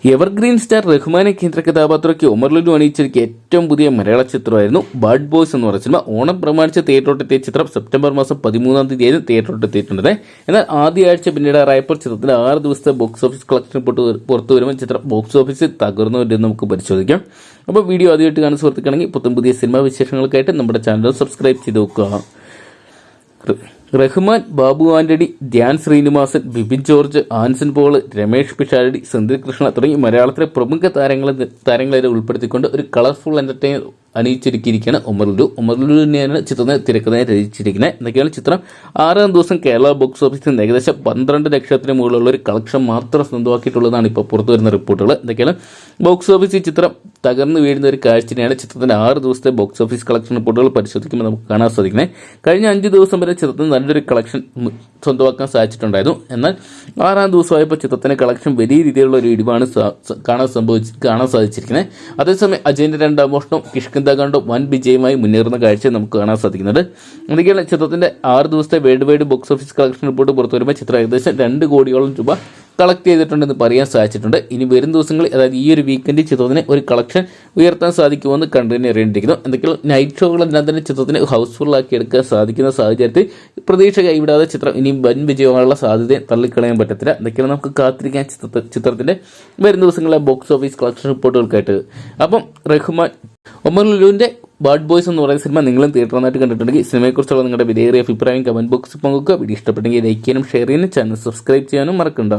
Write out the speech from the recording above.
Evergreen star റഹ്മാനെ കേന്ദ്ര കഥാപാത്രയ്ക്ക് ഒമർ ലുലു അണിയിച്ചൊരുക്കിയ ഏറ്റവും പുതിയ മലയാള ചിത്രമായിരുന്നു ബാഡ് ബോയ്സ് എന്ന് പറയുന്ന സിനിമ. ഓണം പ്രമാണിച്ച് തിയേറ്ററിലെത്തിയ ചിത്രം സെപ്റ്റംബർ മാസം 13-ാം തീയതി തിയേറ്ററിലെത്തിയിട്ടുണ്ട്. എന്നാൽ ആദ്യ ആഴ്ച പിന്നീടാറായപ്പോൾ ചിത്രത്തിന്റെ 6 ദിവസത്തെ ബോക്സ് ഓഫീസ് കളക്ഷൻ റിപ്പോർട്ട് പുറത്തു വരുമ്പോൾ ചിത്രം ബോക്സ് ഓഫീസിൽ തകർന്നുവരുമെന്ന് നമുക്ക് പരിശോധിക്കാം. അപ്പോൾ വീഡിയോ ആദ്യമായിട്ട് കാണുന്ന സുഹൃത്തുക്കളാണെങ്കിൽ പുതിയ സിനിമാ വിശേഷങ്ങൾക്കായിട്ട് നമ്മുടെ ചാനൽ സബ്സ്ക്രൈബ് ചെയ്ത് നോക്കുക. റഹ്മാൻ, ബാബു ആന്റണി, ധ്യാൻ ശ്രീനിവാസൻ, ബിബിൻ ജോർജ്, ആൻസൺ പോൾ, രമേഷ് പിഷാരടി, സെന്തിൽ കൃഷ്ണ തുടങ്ങി മലയാളത്തിലെ പ്രമുഖ താരങ്ങളെ ഉൾപ്പെടുത്തിക്കൊണ്ട് ഒരു കളർഫുൾ എന്റർടൈനർ അണിയിച്ചൊരുക്കിയിരിക്കുകയാണ് ഒമർ ലുലു. ഒമർ ലുലു തന്നെയാണ് ചിത്രത്തിന് തിരക്കഥയെ രചിച്ചിരിക്കുന്നത്. എന്തൊക്കെയാണ് ചിത്രം 6-ാം ദിവസം കേരള ബോക്സ് ഓഫീസിൽ നിന്ന് ഏകദേശം 12 ലക്ഷത്തിന് മുകളിലുള്ള ഒരു കളക്ഷൻ മാത്രം സ്വന്തമാക്കിയിട്ടുള്ളതാണ് ഇപ്പോൾ പുറത്തു വരുന്ന റിപ്പോർട്ടുകൾ. എന്തൊക്കെയാണ് ബോക്സ് ഓഫീസിൽ ചിത്രം തകർന്നു വീഴുന്ന ഒരു കാഴ്ചയാണ് ചിത്രത്തിന്റെ 6 ദിവസത്തെ ബോക്സ് ഓഫീസ് കളക്ഷൻ റിപ്പോർട്ടുകൾ പരിശോധിക്കുമ്പോൾ നമുക്ക് കാണാൻ സാധിക്കുന്നത്. കഴിഞ്ഞ 5 ദിവസം വരെ ചിത്രത്തിന് നല്ലൊരു കളക്ഷൻ സ്വന്തമാക്കാൻ സാധിച്ചിട്ടുണ്ടായിരുന്നു. എന്നാൽ 6-ാം ദിവസമായപ്പോൾ ചിത്രത്തിന്റെ കളക്ഷൻ വലിയ രീതിയിലുള്ള ഒരു ഇടിവാണ് കാണാൻ സാധിച്ചിരിക്കുന്നത്. അതേസമയം അജയന്റെ 2-ാം മോഷണം, കിഷ്കിന്ധാകാന്ഡും വൻ വിജയമായി മുന്നേറുന്ന കാഴ്ച നമുക്ക് കാണാൻ സാധിക്കുന്നുണ്ട്. എന്തൊക്കെയാണ് ചിത്രത്തിന്റെ 6 ദിവസത്തെ world wide box office collection report പുറത്തു വരുമ്പോൾ ചിത്രം ഏകദേശം 2 കോടിയോളം രൂപ കളക്ട് ചെയ്തിട്ടുണ്ടെന്ന് പറയാൻ സാധിച്ചിട്ടുണ്ട്. ഇനി വരും ദിവസങ്ങളിൽ, അതായത് ഈ ഒരു വീക്കെൻഡിൽ ചിത്രത്തിന് ഒരു കളക്ഷൻ ഉയർത്താൻ സാധിക്കുമെന്ന് കണ്ടു അറിയേണ്ടിയിരിക്കുന്നു. എന്തൊക്കെയാണ് നൈറ്റ് ഷോകളെല്ലാം തന്നെ ചിത്രത്തിന് ഹൗസ്ഫുൾ ആക്കി എടുക്കാൻ സാധിക്കുന്ന സാഹചര്യത്തിൽ പ്രതീക്ഷ കൈവിടാതെ ചിത്രം ഇനി വൻ വിജയമാനുള്ള സാധ്യത തള്ളിക്കളയാൻ പറ്റത്തില്ല. എന്തൊക്കെയാണ് നമുക്ക് കാത്തിരിക്കാൻ ചിത്രത്തിന്റെ വരും ദിവസങ്ങളിലെ ബോക്സ് ഓഫീസ് കളക്ഷൻ റിപ്പോർട്ടുകൾക്കായിട്ട്. അപ്പം റഹ്മാൻ, ഒമർ ലുലുവിന്റെ ബാഡ് ബോയ്സ് എന്ന് പറയുന്ന സിനിമ നിങ്ങളും തിയേറ്ററിനായിട്ട് കണ്ടിട്ടുണ്ടെങ്കിൽ സിനിമയെക്കുറിച്ചുള്ള നിങ്ങളുടെ വിലയേറിയ അഭിപ്രായം കമന്റ് ബോക്സിൽ പങ്കുവെക്കുക. വീഡിയോ ഇഷ്ടപ്പെട്ടെങ്കിൽ ലൈക്ക് ചെയ്യാനും ഷെയർ ചെയ്യാനും ചാനൽ സബ്സ്ക്രൈബ് ചെയ്യാനും മറക്കണ്ട.